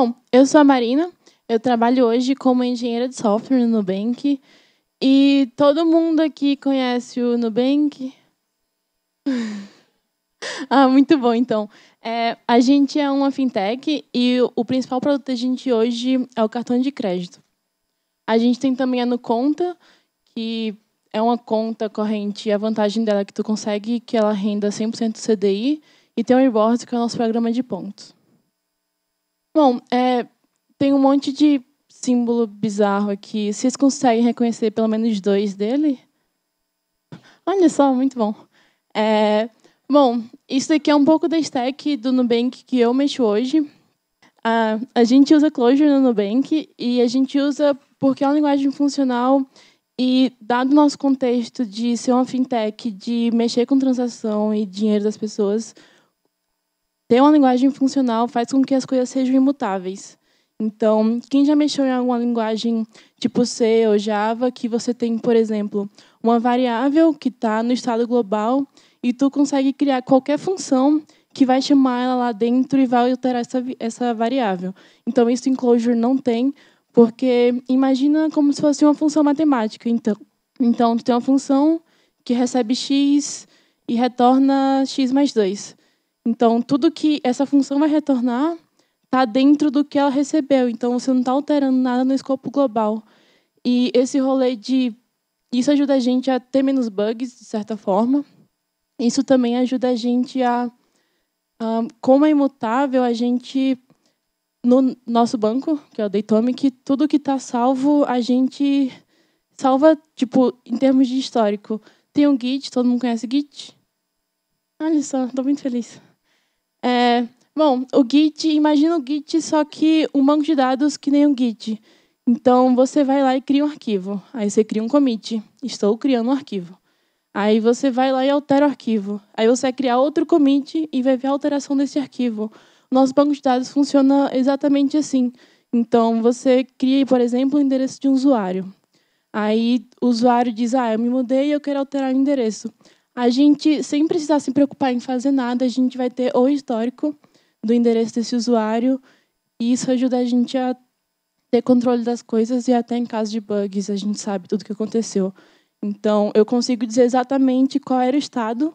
Bom, eu sou a Marina, eu trabalho hoje como engenheira de software no Nubank. E todo mundo aqui conhece o Nubank? Ah, muito bom, então. A gente é uma fintech e o principal produto da gente hoje é o cartão de crédito. A gente tem também a NuConta, que é uma conta corrente, e a vantagem dela é que tu consegue que ela renda 100% do CDI, e tem o Rewards, que é o nosso programa de pontos. Bom, tem um monte de símbolo bizarro aqui. Vocês conseguem reconhecer pelo menos 2 dele? Olha só, muito bom. Bom, isso daqui é um pouco da stack do Nubank que eu mexo hoje. A gente usa Clojure no Nubank e a gente usa porque é uma linguagem funcional e, dado o nosso contexto de ser uma fintech, de mexer com transação e dinheiro das pessoas, ter uma linguagem funcional faz com que as coisas sejam imutáveis. Então, quem já mexeu em alguma linguagem tipo C ou Java, que você tem, por exemplo, uma variável que está no estado global e tu consegue criar qualquer função que vai chamar ela lá dentro e vai alterar essa variável. Então, isso em Clojure não tem, porque imagina como se fosse uma função matemática. Então tu tem uma função que recebe x e retorna x mais 2. Então, tudo que essa função vai retornar está dentro do que ela recebeu. Então, você não está alterando nada no escopo global. E esse rolê de... Isso ajuda a gente a ter menos bugs, de certa forma. Isso também ajuda a gente a... como é imutável, a gente... No nosso banco, que é o Datomic, tudo que está salvo, a gente salva, tipo, em termos de histórico. Tem um Git, todo mundo conhece Git? Olha só, estou muito feliz. Bom, o Git, imagina o Git, só que um banco de dados que nem o Git. Então, você vai lá e cria um arquivo. Aí você cria um commit. Estou criando um arquivo. Aí você vai lá e altera o arquivo. Aí você vai criar outro commit e vai ver a alteração desse arquivo. O nosso banco de dados funciona exatamente assim. Então, você cria, por exemplo, o endereço de um usuário. Aí o usuário diz, eu me mudei e eu quero alterar o endereço. A gente, sem precisar se preocupar em fazer nada, a gente vai ter o histórico do endereço desse usuário, e isso ajuda a gente a ter controle das coisas e até em caso de bugs a gente sabe tudo o que aconteceu. Então, eu consigo dizer exatamente qual era o estado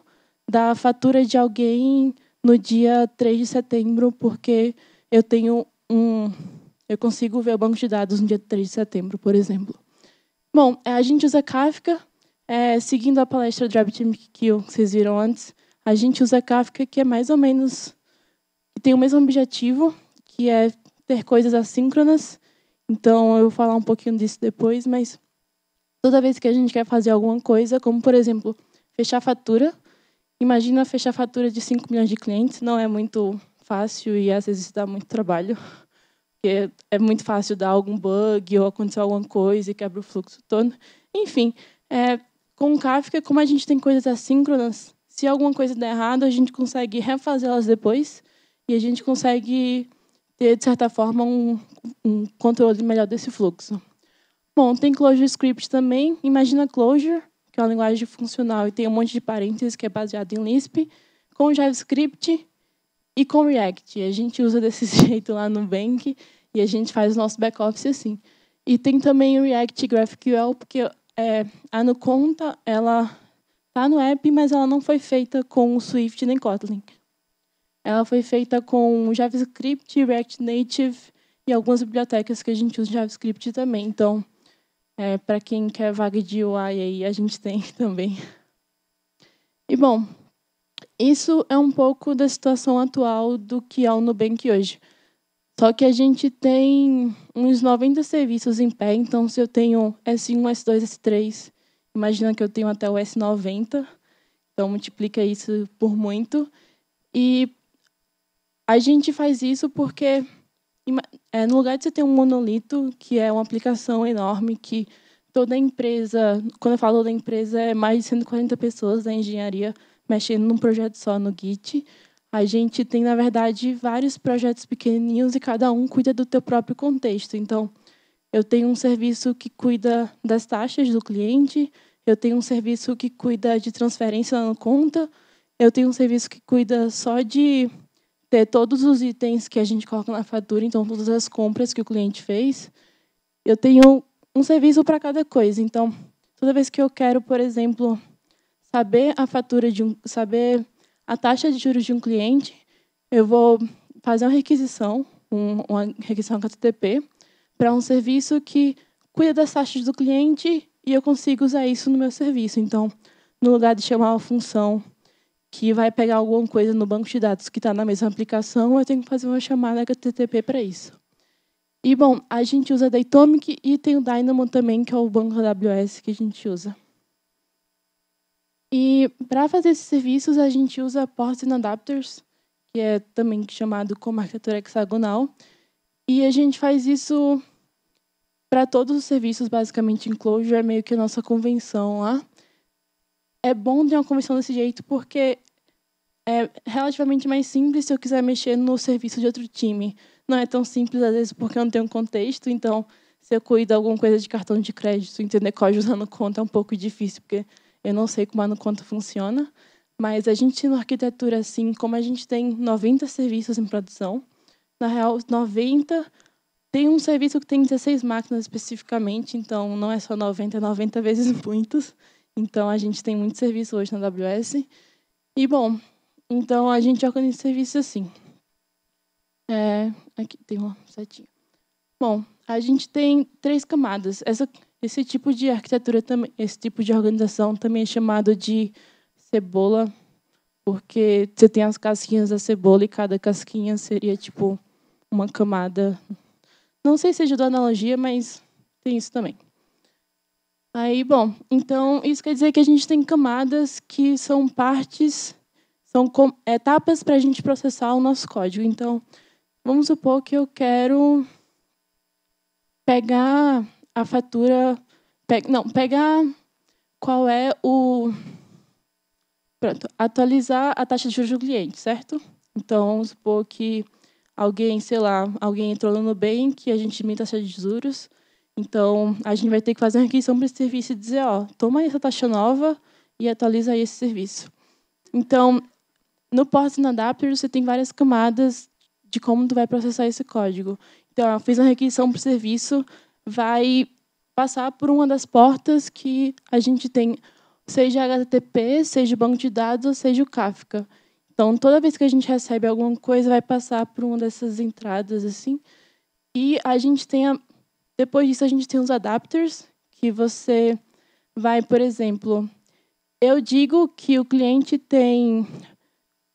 da fatura de alguém no dia 3 de setembro, porque eu consigo ver o banco de dados no dia 3 de setembro, por exemplo. Bom, a gente usa Kafka, seguindo a palestra do RabbitMQ que vocês viram antes, a gente usa Kafka, que é mais ou menos... tem o mesmo objetivo, que é ter coisas assíncronas. Então, eu vou falar um pouquinho disso depois, mas toda vez que a gente quer fazer alguma coisa, como, por exemplo, fechar fatura, imagina fechar fatura de 5 milhões de clientes, não é muito fácil e às vezes dá muito trabalho, porque é muito fácil dar algum bug ou acontecer alguma coisa e quebra o fluxo todo. Enfim, com o Kafka, como a gente tem coisas assíncronas, se alguma coisa der errado, a gente consegue refazê-las depois e a gente consegue ter, de certa forma, um controle melhor desse fluxo. Bom, tem Clojure Script também. Imagina Clojure, que é uma linguagem funcional e tem um monte de parênteses que é baseado em Lisp, com JavaScript e com React. A gente usa desse jeito lá no Nubank e a gente faz o nosso back-office assim. E tem também o React GraphQL, porque a NuConta, ela está no app, mas ela não foi feita com o Swift nem Kotlin. Ela foi feita com JavaScript, React Native e algumas bibliotecas que a gente usa em JavaScript também. Então, para quem quer vaga de UI, aí a gente tem também. E, bom, isso é um pouco da situação atual do que é o Nubank hoje. Só que a gente tem uns 90 serviços em pé, então se eu tenho S1, S2, S3, imagina que eu tenho até o S90, então multiplica isso por muito. E a gente faz isso porque, no lugar de você ter um monolito, que é uma aplicação enorme, que toda empresa, quando eu falo da empresa, é mais de 140 pessoas da engenharia mexendo num projeto só no Git, a gente tem, na verdade, vários projetos pequenininhos e cada um cuida do teu próprio contexto. Então, eu tenho um serviço que cuida das taxas do cliente, eu tenho um serviço que cuida de transferência na conta, eu tenho um serviço que cuida só de ter todos os itens que a gente coloca na fatura, então todas as compras que o cliente fez. Eu tenho um serviço para cada coisa. Então, toda vez que eu quero, por exemplo, saber a fatura saber a taxa de juros de um cliente, eu vou fazer uma requisição HTTP para um serviço que cuida das taxas do cliente e eu consigo usar isso no meu serviço. Então, no lugar de chamar uma função que vai pegar alguma coisa no banco de dados que está na mesma aplicação, eu tenho que fazer uma chamada HTTP para isso. E, bom, a gente usa Datomic e tem o Dynamo também, que é o banco AWS que a gente usa. E, para fazer esses serviços, a gente usa Ports and Adapters, que é também chamado como arquitetura hexagonal. E a gente faz isso para todos os serviços, basicamente, em Clojure, é meio que a nossa convenção lá. É bom ter uma convenção desse jeito, porque é relativamente mais simples se eu quiser mexer no serviço de outro time. Não é tão simples, às vezes, porque eu não tenho contexto. Então, se eu cuido de alguma coisa de cartão de crédito, entender código usando conta é um pouco difícil, porque eu não sei como a conta funciona. Mas a gente, na arquitetura, assim, como a gente tem 90 serviços em produção, na real, 90... Tem um serviço que tem 16 máquinas especificamente, então não é só 90, é 90 vezes muitos. Então, a gente tem muito serviço hoje na AWS. E, bom, então a gente organiza serviços assim. Aqui tem uma setinha. Bom, a gente tem 3 camadas. Esse tipo de arquitetura, esse tipo de organização também é chamado de cebola, porque você tem as casquinhas da cebola e cada casquinha seria tipo uma camada. Não sei se ajudou a analogia, mas tem isso também. Aí, bom, então isso quer dizer que a gente tem camadas que são partes, são etapas para a gente processar o nosso código. Então, vamos supor que eu quero pegar a fatura, pegar qual é o... Pronto, atualizar a taxa de juros do cliente, certo? Então, vamos supor que alguém entrou no Nubank e a gente limita a taxa de juros. Então, a gente vai ter que fazer uma requisição para esse serviço e dizer, toma essa taxa nova e atualiza aí esse serviço. Então, no Ports and Adapters, você tem várias camadas de como tu vai processar esse código. Então, eu fiz uma requisição para o serviço, vai passar por uma das portas que a gente tem, seja HTTP, seja o banco de dados, ou seja o Kafka. Então, toda vez que a gente recebe alguma coisa, vai passar por uma dessas entradas, assim. E a gente tem, depois disso, a gente tem os adapters, que você vai, por exemplo, eu digo que o cliente tem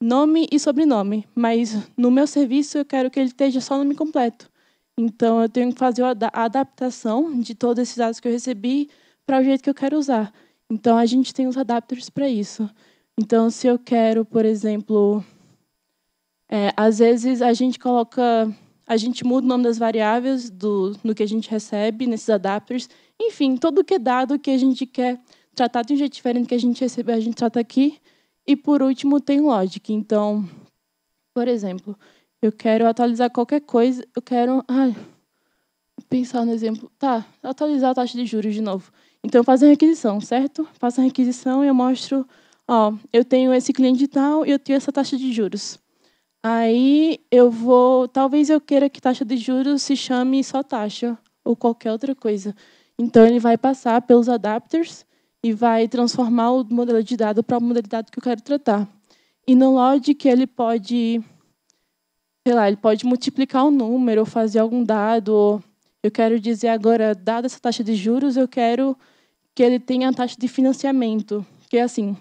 nome e sobrenome, mas no meu serviço eu quero que ele esteja só nome completo. Então, eu tenho que fazer a adaptação de todos esses dados que eu recebi para o jeito que eu quero usar. Então, a gente tem os adapters para isso. Então, se eu quero, por exemplo, às vezes a gente muda o nome das variáveis no que a gente recebe nesses adapters. Enfim, todo que é dado que a gente quer tratar de um jeito diferente que a gente recebe, a gente trata aqui. E, por último, tem logic. Então, por exemplo, eu quero atualizar qualquer coisa, eu quero... pensar no exemplo. Atualizar a taxa de juros de novo. Então, eu faço a requisição, certo? Faço a requisição e eu mostro... eu tenho esse cliente tal e eu tenho essa taxa de juros. Aí talvez eu queira que taxa de juros se chame só taxa ou qualquer outra coisa. Então, ele vai passar pelos adapters e vai transformar o modelo de dado para o modelo de dado que eu quero tratar. E no logic, ele pode multiplicar um número ou fazer algum dado. Ou eu quero dizer agora, dada essa taxa de juros, eu quero que ele tenha a taxa de financiamento. Que é assim,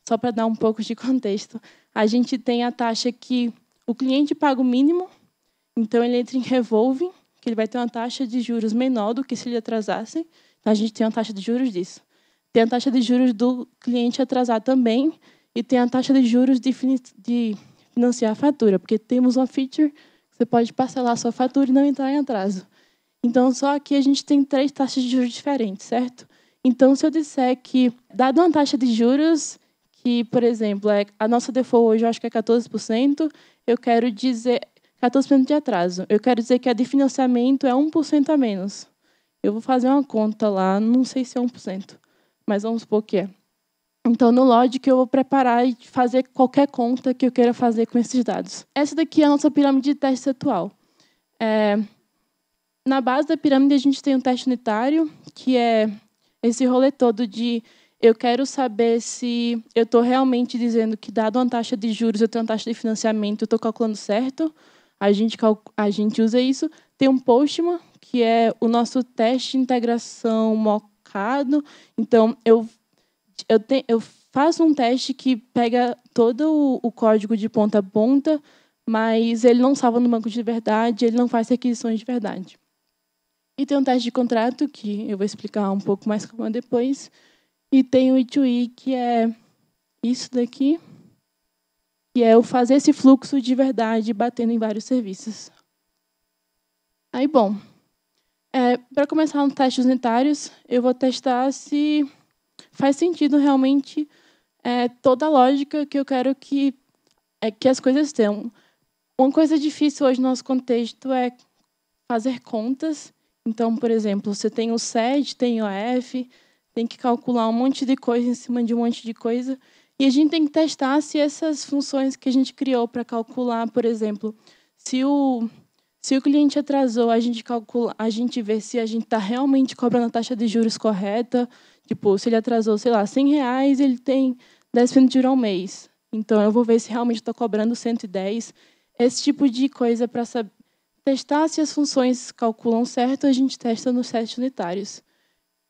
só para dar um pouco de contexto, a gente tem a taxa que o cliente paga o mínimo, então ele entra em revolving, que ele vai ter uma taxa de juros menor do que se ele atrasasse. Então, a gente tem uma taxa de juros disso. Tem a taxa de juros do cliente atrasar também, e tem a taxa de juros de financiar a fatura, porque temos uma feature que você pode parcelar a sua fatura e não entrar em atraso. Então, só aqui a gente tem 3 taxas de juros diferentes, certo? Então, se eu disser que, dado uma taxa de juros, que, por exemplo, a nossa default hoje eu acho que é 14%, eu quero dizer 14% de atraso. Eu quero dizer que a de financiamento é 1% a menos. Eu vou fazer uma conta lá, não sei se é 1%, mas vamos supor que é. Então, no Logic, eu vou preparar e fazer qualquer conta que eu queira fazer com esses dados. Essa daqui é a nossa pirâmide de testes atual. Na base da pirâmide, a gente tem um teste unitário, que é esse rolê todo de eu quero saber se eu estou realmente dizendo que, dado uma taxa de juros, eu tenho uma taxa de financiamento, eu estou calculando certo. A gente usa isso. Tem um Postman, que é o nosso teste de integração mocado. Então, eu faço um teste que pega todo o código de ponta a ponta, mas ele não salva no banco de verdade, ele não faz requisições de verdade. E tem um teste de contrato, que eu vou explicar um pouco mais calma depois. E tem o E2E, que é isso daqui, que é o fazer esse fluxo de verdade batendo em vários serviços. Aí, bom, para começar nos testes unitários, eu vou testar se faz sentido realmente toda a lógica que eu quero que as coisas tenham. Uma coisa difícil hoje no nosso contexto é fazer contas. Então, por exemplo, você tem o SET, tem o OF, tem que calcular um monte de coisa em cima de um monte de coisa. E a gente tem que testar se essas funções que a gente criou para calcular, por exemplo, se o cliente atrasou, a gente vê se a gente está realmente cobrando a taxa de juros correta. Tipo, se ele atrasou, sei lá, R$100, ele tem 10% de juros ao mês. Então, eu vou ver se realmente estou cobrando 110. Esse tipo de coisa para testar se as funções calculam certo, a gente testa nos testes unitários.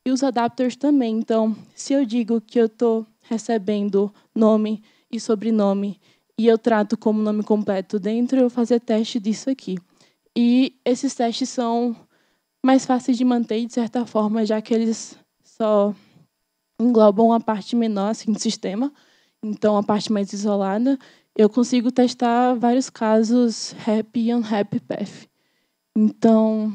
E os adapters também. Então, se eu digo que eu estou recebendo nome e sobrenome e eu trato como nome completo dentro, eu vou fazer teste disso aqui. E esses testes são mais fáceis de manter, de certa forma, já que eles só englobam a parte menor assim, do sistema. Então, a parte mais isolada, eu consigo testar vários casos happy e unhappy path. Então,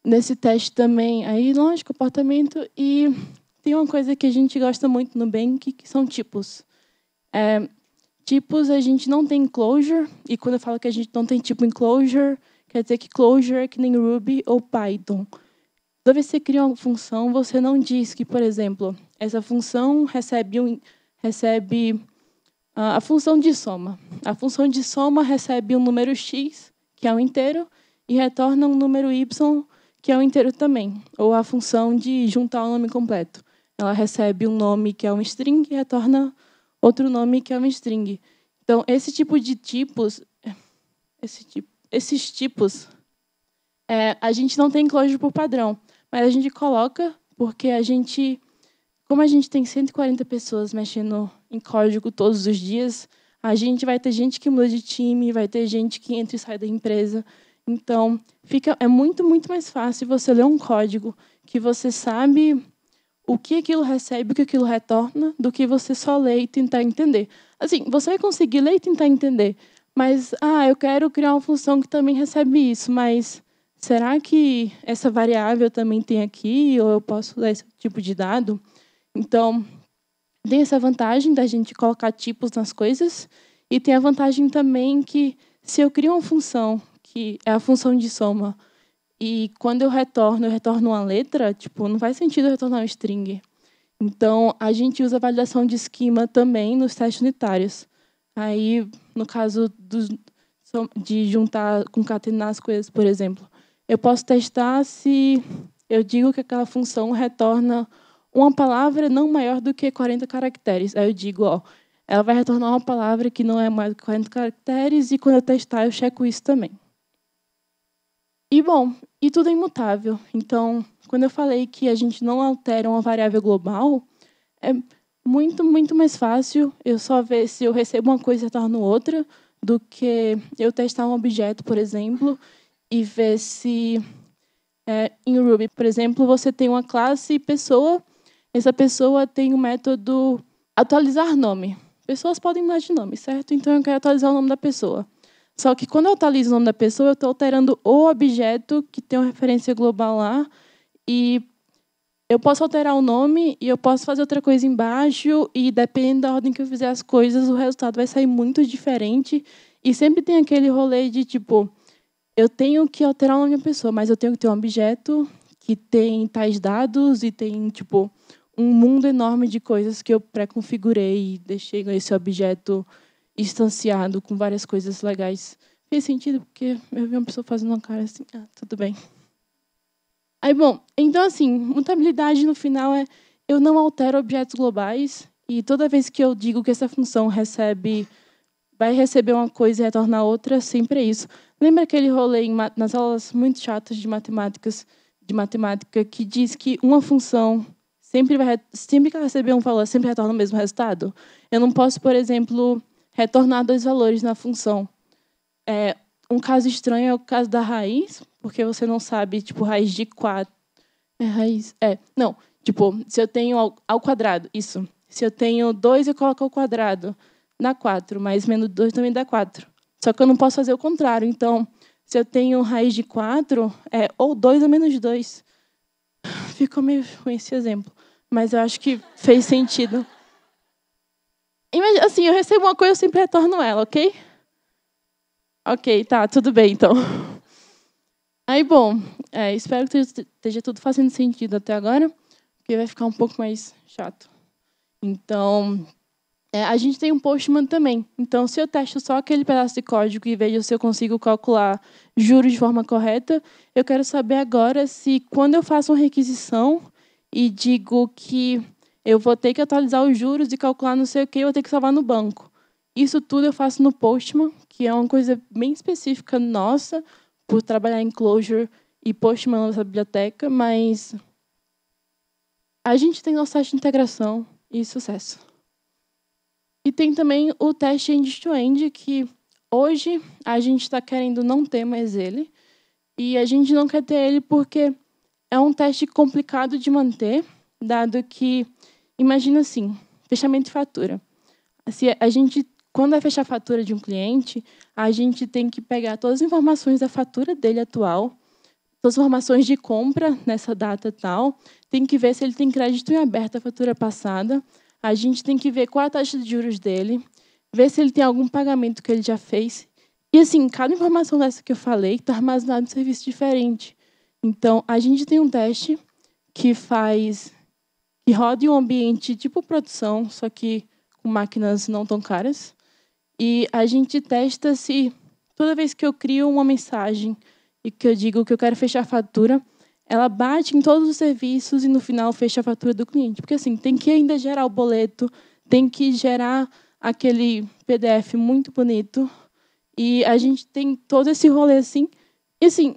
nesse teste também, aí, lógico, comportamento. E tem uma coisa que a gente gosta muito no Nubank, que são tipos. Tipos, a gente não tem closure, e quando eu falo que a gente não tem tipo em closure, quer dizer que closure é que nem Ruby ou Python. Toda vez que você cria uma função, você não diz que, por exemplo, essa função recebe a função de soma. A função de soma recebe um número x, que é um inteiro, e retorna um número y, que é um inteiro também. Ou a função de juntar o nome completo. Ela recebe um nome que é um string e retorna outro nome que é um string. Então, esse tipo de tipos, esses tipos, a gente não tem closure por padrão, mas a gente coloca porque como a gente tem 140 pessoas mexendo em código todos os dias, a gente vai ter gente que muda de time, vai ter gente que entra e sai da empresa. Então, é muito, muito mais fácil você ler um código que você sabe o que aquilo recebe, o que aquilo retorna, do que você só ler e tentar entender. Assim, você vai conseguir ler e tentar entender, mas eu quero criar uma função que também recebe isso, mas será que essa variável também tem aqui, ou eu posso usar esse tipo de dado? Então, tem essa vantagem da gente colocar tipos nas coisas, e tem a vantagem também que, se eu crio uma função, que é a função de soma, e quando eu retorno uma letra, tipo, não faz sentido eu retornar um string. Então, a gente usa a validação de esquema também nos testes unitários. Aí, no caso de juntar, concatenar as coisas, por exemplo, eu posso testar se eu digo que aquela função retorna uma palavra não maior do que 40 caracteres. Aí eu digo, ela vai retornar uma palavra que não é mais do que 40 caracteres, e quando eu testar, eu checo isso também. E, bom, tudo é imutável. Então, quando eu falei que a gente não altera uma variável global, é muito, muito mais fácil eu só ver se eu recebo uma coisa e retorno outra, do que eu testar um objeto, por exemplo, e ver se, em Ruby, por exemplo, você tem uma classe pessoa, essa pessoa tem o método atualizar nome. Pessoas podem mudar de nome, certo? Então, eu quero atualizar o nome da pessoa. Só que, quando eu atualizo o nome da pessoa, eu estou alterando o objeto que tem uma referência global lá. E eu posso alterar o nome e eu posso fazer outra coisa embaixo. E, dependendo da ordem que eu fizer as coisas, o resultado vai sair muito diferente. E sempre tem aquele rolê de, tipo, eu tenho que alterar o nome da pessoa, mas eu tenho que ter um objeto que tem tais dados e tem, tipo, um mundo enorme de coisas que eu pré-configurei e deixei esse objeto instanciado com várias coisas legais. Fez sentido, porque eu vi uma pessoa fazendo uma cara assim, tudo bem. Aí, bom, então, assim, mutabilidade no final é eu não altero objetos globais e toda vez que eu digo que essa função vai receber uma coisa e retornar outra, sempre é isso. Lembra aquele rolê nas aulas muito chatas de matemática que diz que uma função sempre que ela receber um valor, sempre retorna o mesmo resultado? Eu não posso, por exemplo, retornar 2 valores na função. Um caso estranho é o caso da raiz, porque você não sabe, tipo, raiz de 4. Não, tipo, se eu tenho ao quadrado, isso. Se eu tenho 2, eu coloco ao quadrado, dá 4, mas menos 2 também dá 4. Só que eu não posso fazer o contrário. Então, se eu tenho raiz de 4, é ou 2 ou menos 2. Ficou meio ruim esse exemplo, mas eu acho que fez sentido. Assim, eu recebo uma coisa, eu sempre retorno ela, ok? Ok, tá, tudo bem, então. Aí, bom, espero que esteja tudo fazendo sentido até agora, porque vai ficar um pouco mais chato. Então, a gente tem um Postman também. Então, se eu testo só aquele pedaço de código e vejo se eu consigo calcular juros de forma correta, eu quero saber agora se, quando eu faço uma requisição e digo que eu vou ter que atualizar os juros e calcular não sei o quê, eu vou ter que salvar no banco. Isso tudo eu faço no Postman, que é uma coisa bem específica nossa, por trabalhar em Clojure e Postman na nossa biblioteca, mas a gente tem nosso teste de integração e sucesso. E tem também o teste end-to-end, que hoje a gente está querendo não ter mais ele, e a gente não quer ter ele porque é um teste complicado de manter, dado que, imagina assim, fechamento de fatura. Assim, quando vai fechar a fatura de um cliente, a gente tem que pegar todas as informações da fatura dele atual, todas as informações de compra nessa data tal, tem que ver se ele tem crédito em aberto a fatura passada, a gente tem que ver qual é a taxa de juros dele, ver se ele tem algum pagamento que ele já fez. E, assim, cada informação dessa que eu falei está armazenada em um serviço diferente. Então, a gente tem um teste que roda em um ambiente tipo produção, só que com máquinas não tão caras. E a gente testa se, toda vez que eu crio uma mensagem e que eu digo que eu quero fechar a fatura, ela bate em todos os serviços e, no final, fecha a fatura do cliente. Porque, assim, tem que ainda gerar o boleto, tem que gerar aquele PDF muito bonito. E a gente tem todo esse rolê assim. E, assim,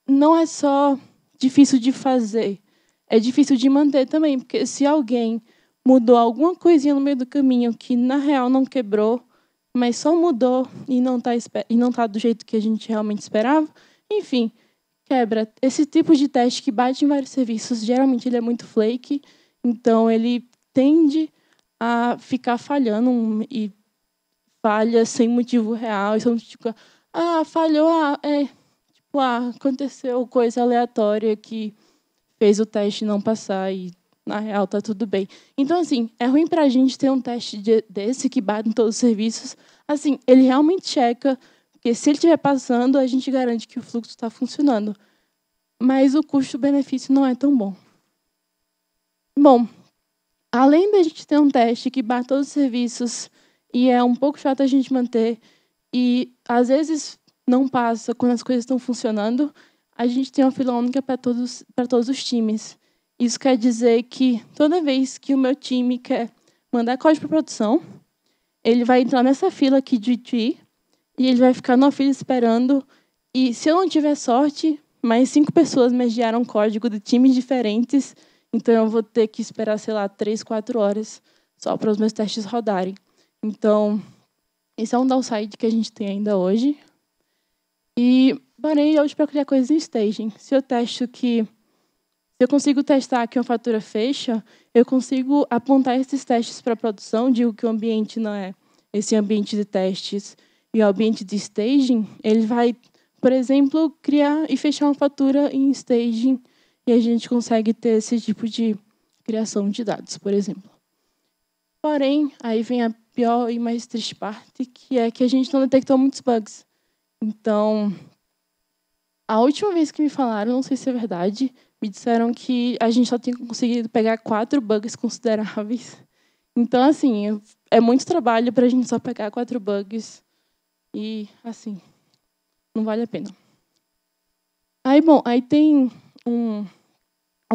não é só difícil de fazer, é difícil de manter também. Porque se alguém mudou alguma coisinha no meio do caminho que, na real, não quebrou, mas só mudou e não tá do jeito que a gente realmente esperava, enfim, quebra. Esse tipo de teste que bate em vários serviços, geralmente ele é muito flake, então ele tende a ficar falhando e falha sem motivo real. Então, tipo, falhou, aconteceu coisa aleatória que fez o teste não passar e, na real, está tudo bem. Então, assim, é ruim para a gente ter um teste desse que bate em todos os serviços. Assim, ele realmente checa, porque se ele estiver passando, a gente garante que o fluxo está funcionando. Mas o custo-benefício não é tão bom. Bom, além da gente ter um teste que bate todos os serviços e é um pouco chato a gente manter e, às vezes, não passa quando as coisas estão funcionando, a gente tem uma fila única para todos os times. Isso quer dizer que toda vez que o meu time quer mandar código para produção, ele vai entrar nessa fila aqui de tree e ele vai ficar numa fila esperando. E se eu não tiver sorte, mais 5 pessoas me enviaram código de times diferentes, então eu vou ter que esperar, sei lá, 3, 4 horas só para os meus testes rodarem. Então, esse é um downside que a gente tem ainda hoje. E parei hoje para criar coisas em staging. Se eu consigo testar que uma fatura fecha, eu consigo apontar esses testes para a produção, digo que o ambiente não é esse ambiente de testes e o ambiente de staging, ele vai, por exemplo, criar e fechar uma fatura em staging e a gente consegue ter esse tipo de criação de dados, por exemplo. Porém, aí vem a pior e mais triste parte, que é que a gente não detectou muitos bugs. Então, a última vez que me falaram, não sei se é verdade, me disseram que a gente só tinha conseguido pegar 4 bugs consideráveis. Então, assim, é muito trabalho para a gente só pegar 4 bugs. E, assim, não vale a pena. Aí tem um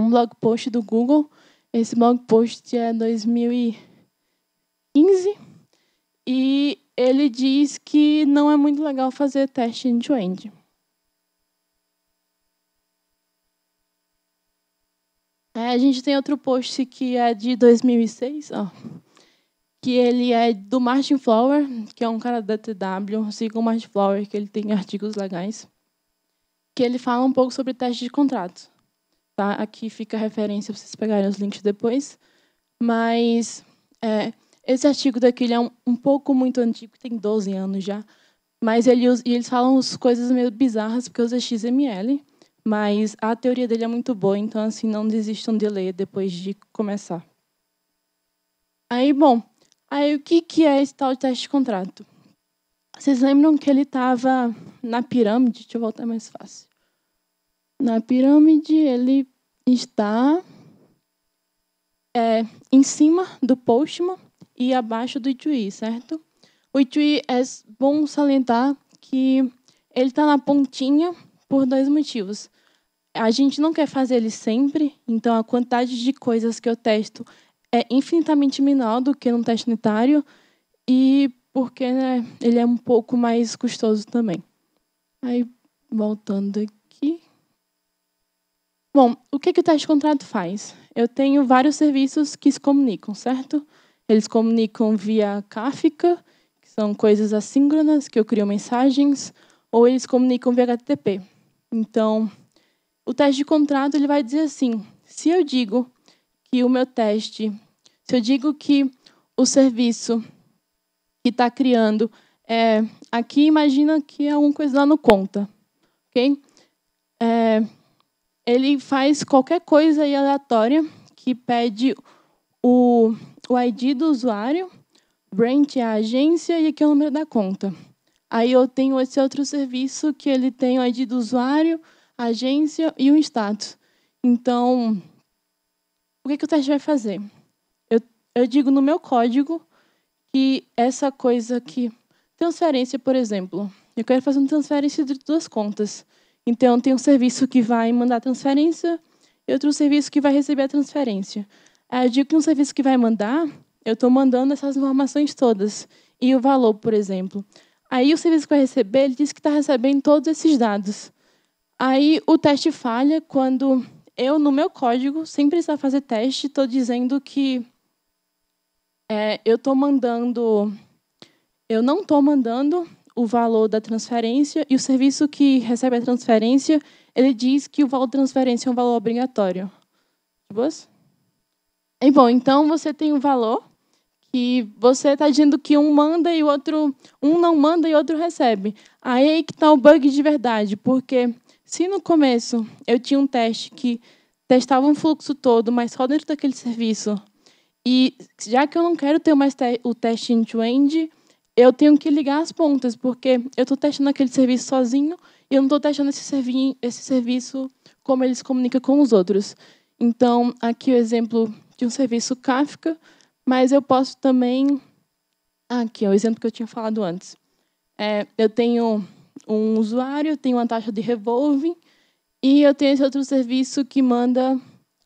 blog post do Google. Esse blog post é 2015. E ele diz que não é muito legal fazer teste end-to-end. A gente tem outro post que é de 2006, que ele é do Martin Flower, que é um cara da TW. Sigam o Martin Flower, que ele tem artigos legais. Que ele fala um pouco sobre teste de contrato. Tá? Aqui fica a referência para vocês pegarem os links depois. Mas esse artigo daqui ele é um pouco muito antigo, tem 12 anos já. Mas eles falam as coisas meio bizarras, porque usa XML. Mas a teoria dele é muito boa, então assim, não desistam de ler depois de começar. Aí o que é esse tal de teste de contrato? Vocês lembram que ele estava na pirâmide? Deixa eu voltar mais fácil. Na pirâmide, ele está em cima do Postman e abaixo do Itui, certo? O Itui é bom salientar que ele está na pontinha por 2 motivos. A gente não quer fazer ele sempre, então a quantidade de coisas que eu testo é infinitamente menor do que num teste unitário e porque ele é um pouco mais custoso também. Aí, voltando aqui. Bom, o que o teste de contrato faz? Eu tenho vários serviços que se comunicam, certo? Eles comunicam via Kafka, que são coisas assíncronas, que eu crio mensagens, ou eles comunicam via HTTP. Então, o teste de contrato ele vai dizer assim, se eu digo que o meu teste, se eu digo que o serviço que está criando, aqui imagina que é alguma coisa lá no conta, ok? Ele faz qualquer coisa aí aleatória que pede o ID do usuário, branch é a agência e aqui é o número da conta. Aí eu tenho esse outro serviço que ele tem o ID do usuário, a agência e o status. Então, o que o teste vai fazer? Eu digo no meu código que essa coisa aqui, transferência, por exemplo, eu quero fazer uma transferência de 2 contas. Então, tem um serviço que vai mandar a transferência e outro serviço que vai receber a transferência. Aí eu digo que um serviço que vai mandar, eu estou mandando essas informações todas. E o valor, por exemplo. Aí o serviço que vai receber, ele diz que está recebendo todos esses dados. Aí o teste falha quando eu, no meu código, sem precisar fazer teste, estou dizendo que eu não estou mandando o valor da transferência e o serviço que recebe a transferência, ele diz que o valor da transferência é um valor obrigatório. Boas? Bom, então você tem um valor que você está dizendo que um manda e o outro, um não manda e o outro recebe. Aí que está o bug de verdade, porque se no começo eu tinha um teste que testava um fluxo todo, mas só dentro daquele serviço, e já que eu não quero ter mais o teste end-to-end, eu tenho que ligar as pontas, porque eu estou testando aquele serviço sozinho e eu não estou testando esse serviço como ele se comunica com os outros. Então, aqui o exemplo de um serviço Kafka, mas eu posso também... Aqui é o exemplo que eu tinha falado antes. Eu tenho um usuário, eu tenho uma taxa de revolving, e eu tenho esse outro serviço que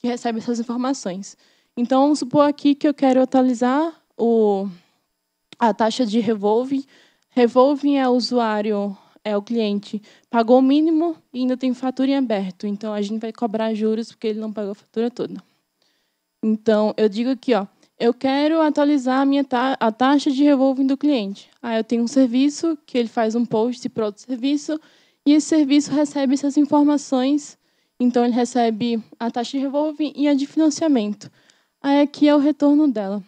recebe essas informações. Então, vamos supor aqui que eu quero atualizar a taxa de revolving. Revolving é o usuário, é o cliente, pagou o mínimo e ainda tem fatura em aberto. Então, a gente vai cobrar juros porque ele não pagou a fatura toda. Então, eu digo aqui, eu quero atualizar a taxa de revolving do cliente. Aí eu tenho um serviço que ele faz um post para outro serviço e esse serviço recebe essas informações. Então, ele recebe a taxa de revolving e a de financiamento. Aí aqui é o retorno dela.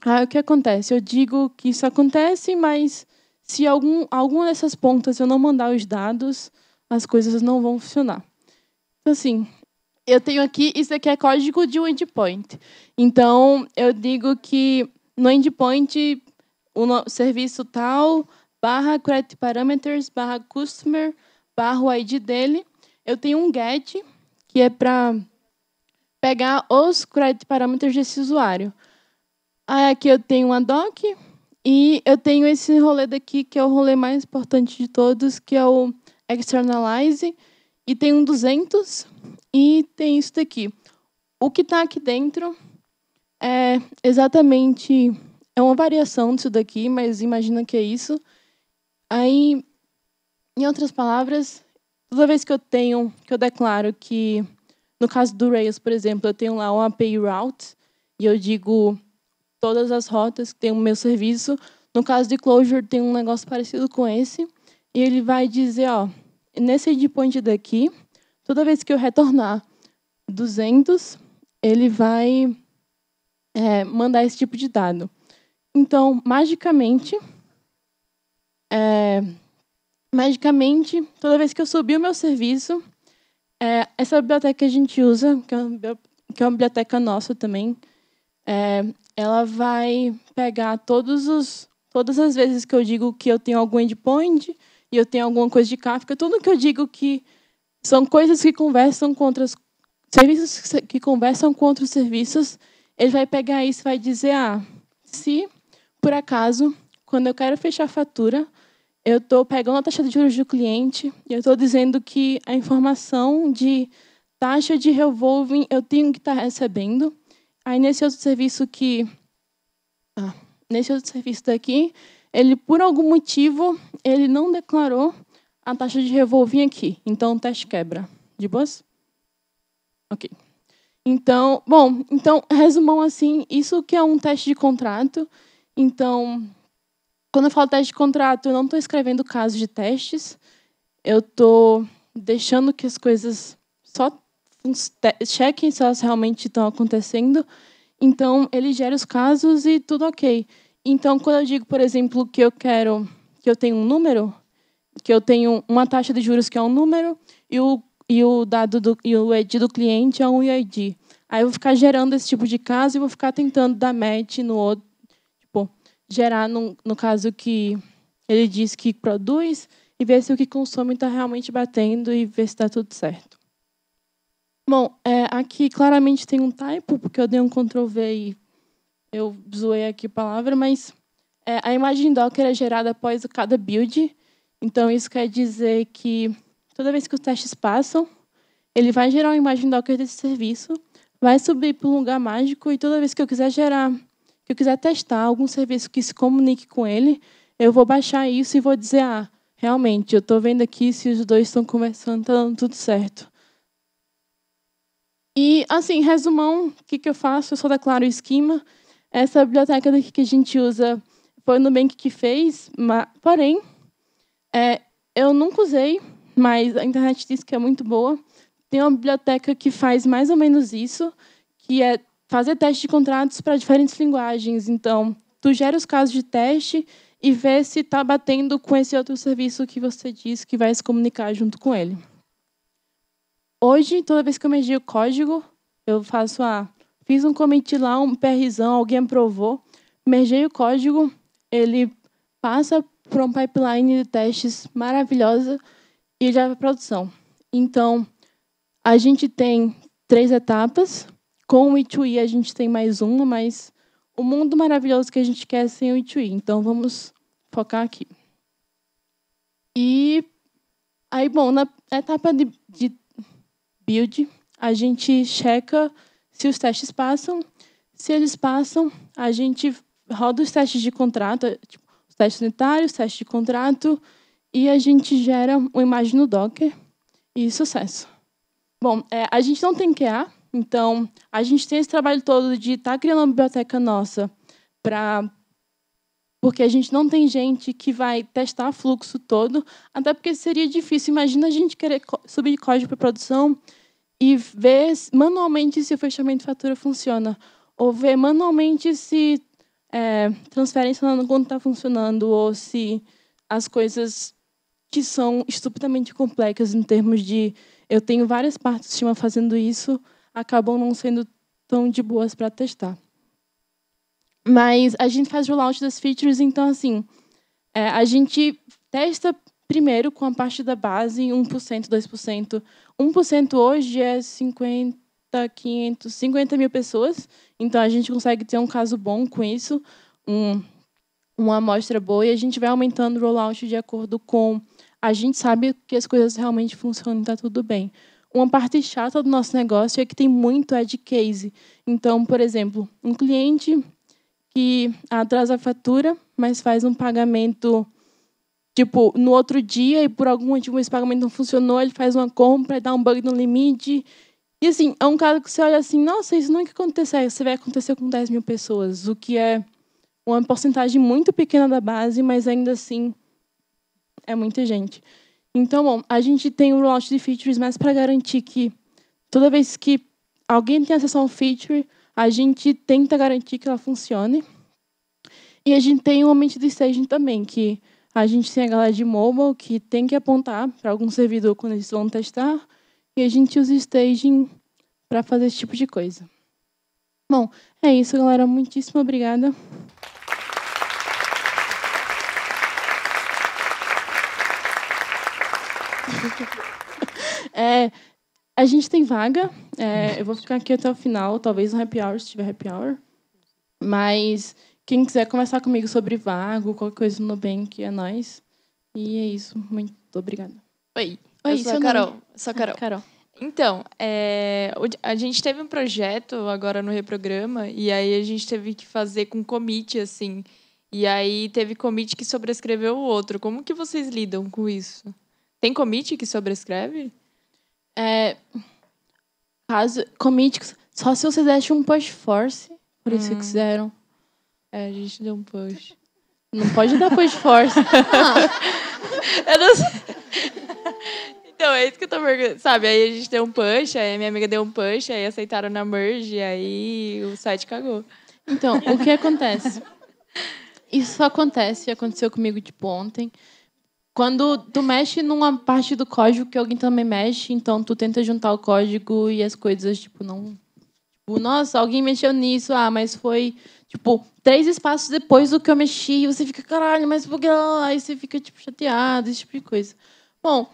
Aí o que acontece? Eu digo que isso acontece, mas se alguma dessas pontas eu não mandar os dados, as coisas não vão funcionar. Então, assim, eu tenho aqui, isso aqui é código de um endpoint. Então, eu digo que no endpoint, o serviço tal, /credit parameters, /customer, o ID dele, eu tenho um get, que é para pegar os credit parameters desse usuário. Aí aqui eu tenho uma doc e eu tenho esse rolê daqui, que é o rolê mais importante de todos, que é o externalize, e tem um 200 e tem isso daqui. O que está aqui dentro é exatamente... É uma variação disso daqui, mas imagina que é isso. Aí, em outras palavras, toda vez que eu declaro que, no caso do Rails, por exemplo, eu tenho lá uma API route, e eu digo todas as rotas que tem o meu serviço. No caso de Clojure, tem um negócio parecido com esse, e ele vai dizer, ó, nesse endpoint daqui, toda vez que eu retornar 200, ele vai mandar esse tipo de dado. Então, magicamente, toda vez que eu subir o meu serviço, essa biblioteca que a gente usa, que é uma biblioteca nossa também, ela vai pegar todas as vezes que eu digo que eu tenho algum endpoint e eu tenho alguma coisa de Kafka, tudo que eu digo que são coisas que conversam com outros serviços que conversam com outros serviços, ele vai pegar isso e vai dizer, se, por acaso, quando eu quero fechar a fatura, eu estou pegando a taxa de juros do cliente e eu estou dizendo que a informação de taxa de revolving eu tenho que estar recebendo. Aí, nesse outro serviço daqui, ele, por algum motivo, ele não declarou a taxa de revolving aqui. Então, o teste quebra. De boas? Ok. Então, resumão assim, isso que é um teste de contrato. Então, quando eu falo teste de contrato, eu não estou escrevendo casos de testes. Eu estou deixando que as coisas só chequem se elas realmente estão acontecendo. Então, ele gera os casos e tudo ok. Então, quando eu digo, por exemplo, que eu tenho um número, que eu tenho uma taxa de juros que é um número e o ID do cliente é um UID. Aí eu vou ficar gerando esse tipo de caso e vou ficar tentando dar match no outro, gerar no caso que ele diz que produz e ver se o que consome está realmente batendo e ver se está tudo certo. Bom, aqui claramente tem um typo, porque eu dei um Ctrl+V e eu zoei aqui a palavra, mas a imagem Docker é gerada após cada build. Então, isso quer dizer que toda vez que os testes passam, ele vai gerar uma imagem Docker desse serviço, vai subir para um lugar mágico, e toda vez que eu quiser testar algum serviço que se comunique com ele, eu vou baixar isso e vou dizer, realmente, eu estou vendo aqui se os dois estão conversando, está dando tudo certo. E, assim, resumão, o que eu faço? Eu só declaro o esquema. Essa biblioteca daqui que a gente usa foi o Nubank que fez, porém, eu nunca usei, mas a internet diz que é muito boa. Tem uma biblioteca que faz mais ou menos isso, que é fazer teste de contratos para diferentes linguagens. Então, tu gera os casos de teste e vê se está batendo com esse outro serviço que você disse que vai se comunicar junto com ele. Hoje, toda vez que eu mergei o código, eu faço fiz um commit lá, um PRzão, alguém aprovou, mergei o código, ele passa por um pipeline de testes maravilhosa e já vai para produção. Então, a gente tem 3 etapas. Com o E2E, a gente tem mais uma, mas o mundo maravilhoso que a gente quer é sem o E2E. Então, vamos focar aqui. E aí, bom, na etapa de build, a gente checa se os testes passam. Se eles passam, a gente roda os testes de contrato, tipo, os testes unitários, testes de contrato, e a gente gera uma imagem no Docker e sucesso. Bom, a gente não tem QA, então a gente tem esse trabalho todo de estar criando uma biblioteca nossa, porque a gente não tem gente que vai testar o fluxo todo, até porque seria difícil. Imagina a gente querer subir código para produção e ver manualmente se o fechamento de fatura funciona, ou ver manualmente se transferência na conta está funcionando, ou se as coisas que são estupidamente complexas em termos de eu tenho várias partes do sistema fazendo isso, acabam não sendo tão de boas para testar. Mas a gente faz rollout das features, então, assim, a gente testa primeiro com a parte da base, 1%, 2%. 1% hoje é 50, 500, 50 mil pessoas. Então, a gente consegue ter um caso bom com isso, uma amostra boa, e a gente vai aumentando o rollout de acordo com... A gente sabe que as coisas realmente funcionam e está tudo bem. Uma parte chata do nosso negócio é que tem muito edge case. Então, por exemplo, um cliente que atrasa a fatura, mas faz um pagamento tipo no outro dia e por algum motivo esse pagamento não funcionou, ele faz uma compra e dá um bug no limite. E assim, é um caso que você olha assim, nossa, isso nunca aconteceu. Você vai acontecer com 10 mil pessoas, o que é uma porcentagem muito pequena da base, mas ainda assim é muita gente. Então, bom, a gente tem um rollout de features mais para garantir que toda vez que alguém tem acesso a um feature, a gente tenta garantir que ela funcione. E a gente tem um ambiente de staging também, que a gente tem a galera de mobile que tem que apontar para algum servidor quando eles vão testar, e a gente usa staging para fazer esse tipo de coisa. Bom, é isso, galera. Muitíssimo obrigada. A gente tem vaga. Eu vou ficar aqui até o final, talvez no happy hour, se tiver happy hour. Mas quem quiser conversar comigo sobre vago, qualquer coisa no Nubank, é nóis. E é isso. Muito obrigada. Oi, eu sou a Carol. Carol. Então, a gente teve um projeto agora no Reprograma, e aí a gente teve que fazer com commit, assim. E aí teve commit que sobrescreveu o outro. Como que vocês lidam com isso? Tem commit que sobrescreve? Commit, só se vocês deixam um push force, por isso que fizeram. A gente deu um push. Não pode dar push force. Eu não sei. Então, é isso que eu tô perguntando. Sabe, aí a gente deu um push, aí a minha amiga deu um push, aí aceitaram na merge, e aí o site cagou. Então, o que acontece? Isso aconteceu comigo, tipo, ontem. Quando tu mexe numa parte do código que alguém também mexe, então tu tenta juntar o código e as coisas, tipo, não... Tipo, nossa, alguém mexeu nisso, mas foi, tipo, 3 espaços depois do que eu mexi, e você fica, caralho, mas por que? Aí você fica, tipo, chateado, esse tipo de coisa. Bom,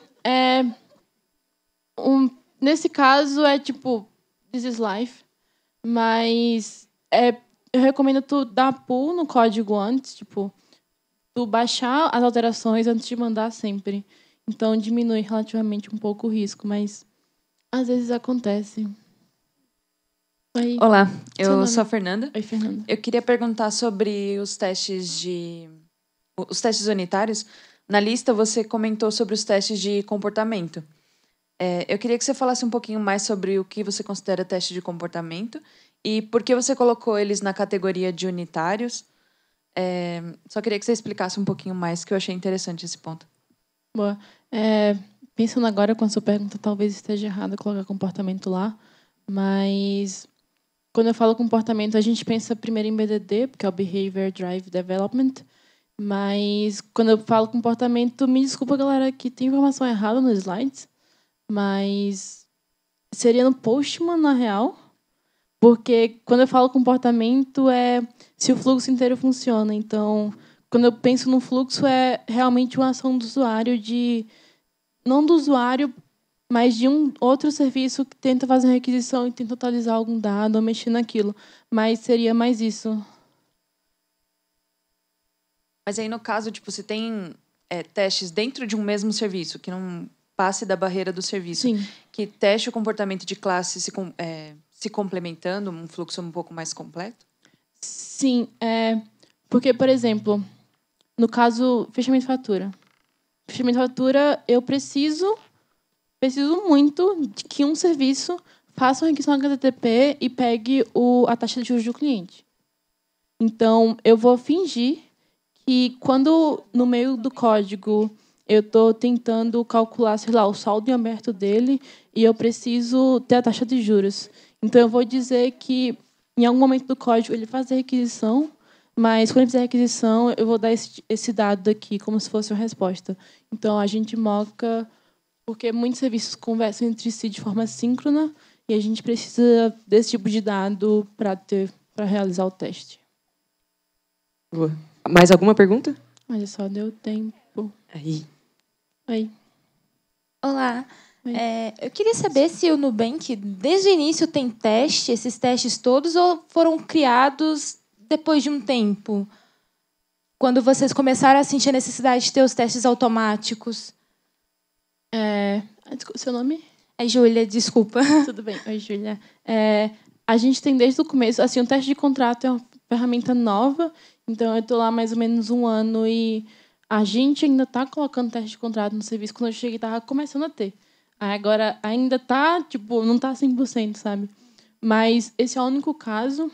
nesse caso, tipo, this is life, mas eu recomendo tu dar pull no código antes, tipo, tu baixar as alterações antes de mandar sempre. Então, diminui relativamente um pouco o risco, mas às vezes acontece. Oi. Olá, eu sou a Fernanda. Oi, Fernanda. Eu queria perguntar sobre os testes unitários. Na lista, você comentou sobre os testes de comportamento. Eu queria que você falasse um pouquinho mais sobre o que você considera teste de comportamento e por que você colocou eles na categoria de unitários. Só queria que você explicasse um pouquinho mais, que eu achei interessante esse ponto. Boa. Pensando agora com a sua pergunta, talvez esteja errado colocar comportamento lá, mas quando eu falo comportamento, a gente pensa primeiro em BDD, porque é o Behavior Drive Development, mas quando eu falo comportamento, me desculpa, galera, que tem informação errada nos slides, mas seria no Postman, na real, porque quando eu falo comportamento se o fluxo inteiro funciona. Então, quando eu penso no fluxo, é realmente uma ação do usuário não do usuário, mas de um outro serviço que tenta fazer uma requisição e tenta atualizar algum dado ou mexer naquilo. Mas seria mais isso. Mas aí, no caso, tipo, se tem testes dentro de um mesmo serviço, que não passe da barreira do serviço, Sim. Que teste o comportamento de classe se complementando, um fluxo um pouco mais completo? Sim, porque, por exemplo, no caso, fechamento de fatura. Fechamento de fatura, eu preciso muito de que um serviço faça uma requisição HTTP e pegue a taxa de juros do cliente. Então, eu vou fingir que quando, no meio do código, eu estou tentando calcular, sei lá, o saldo em aberto dele e eu preciso ter a taxa de juros. Então, eu vou dizer que, em algum momento do código, ele faz a requisição, mas, quando ele fizer a requisição, eu vou dar esse dado aqui como se fosse uma resposta. Então, a gente moca, porque muitos serviços conversam entre si de forma síncrona e a gente precisa desse tipo de dado para realizar o teste. Boa. Mais alguma pergunta? Olha só, deu tempo. Aí. Oi. Olá. Oi. Eu queria saber se o Nubank, desde o início, tem esses testes todos, ou foram criados depois de um tempo? Quando vocês começaram a sentir a necessidade de ter os testes automáticos? Seu nome? É Júlia, desculpa. Tudo bem. Oi, Júlia. A gente tem desde o começo, assim, o teste de contrato é uma ferramenta nova, então eu estou lá mais ou menos 1 ano e a gente ainda está colocando teste de contrato no serviço. Quando eu cheguei, estava começando a ter. Aí agora ainda está, tipo, não está 100%, sabe? Mas esse é o único caso.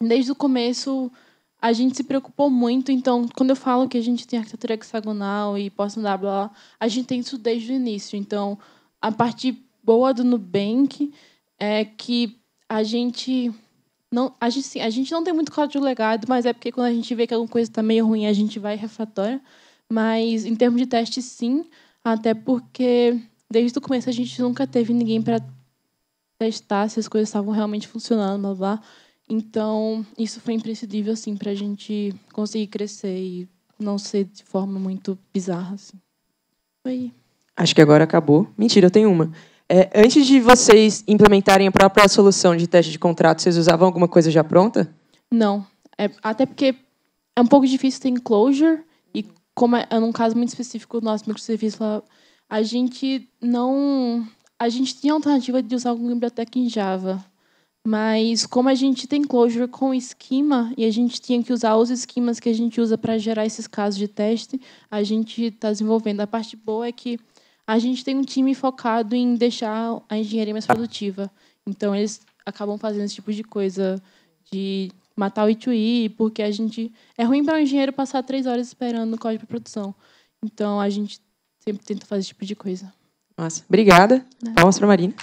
Desde o começo, a gente se preocupou muito. Então, quando eu falo que a gente tem arquitetura hexagonal e pós-blá, blá, a gente tem isso desde o início. Então, a parte boa do Nubank é que a gente não tem muito código legado, mas é porque quando a gente vê que alguma coisa está meio ruim, a gente vai e refratora. Mas, em termos de teste, sim. Até porque, desde o começo, a gente nunca teve ninguém para testar se as coisas estavam realmente funcionando, blá, blá. Então, isso foi imprescindível, assim, para a gente conseguir crescer e não ser de forma muito bizarra, assim. Oi. Acho que agora acabou. Mentira, eu tenho uma. Antes de vocês implementarem a própria solução de teste de contrato, vocês usavam alguma coisa já pronta? Não. Até porque é um pouco difícil ter enclosure e, como é num caso muito específico do nosso microserviço, a gente tinha a alternativa de usar alguma biblioteca em Java. Mas, como a gente tem closure com esquema e a gente tinha que usar os esquemas que a gente usa para gerar esses casos de teste, a gente está desenvolvendo. A parte boa é que a gente tem um time focado em deixar a engenharia mais produtiva. Então, eles acabam fazendo esse tipo de coisa, de matar o I2I, porque é ruim para um engenheiro passar 3 horas esperando o código para produção. Então, a gente sempre tenta fazer esse tipo de coisa. Nossa, obrigada. Palmas para a Marina.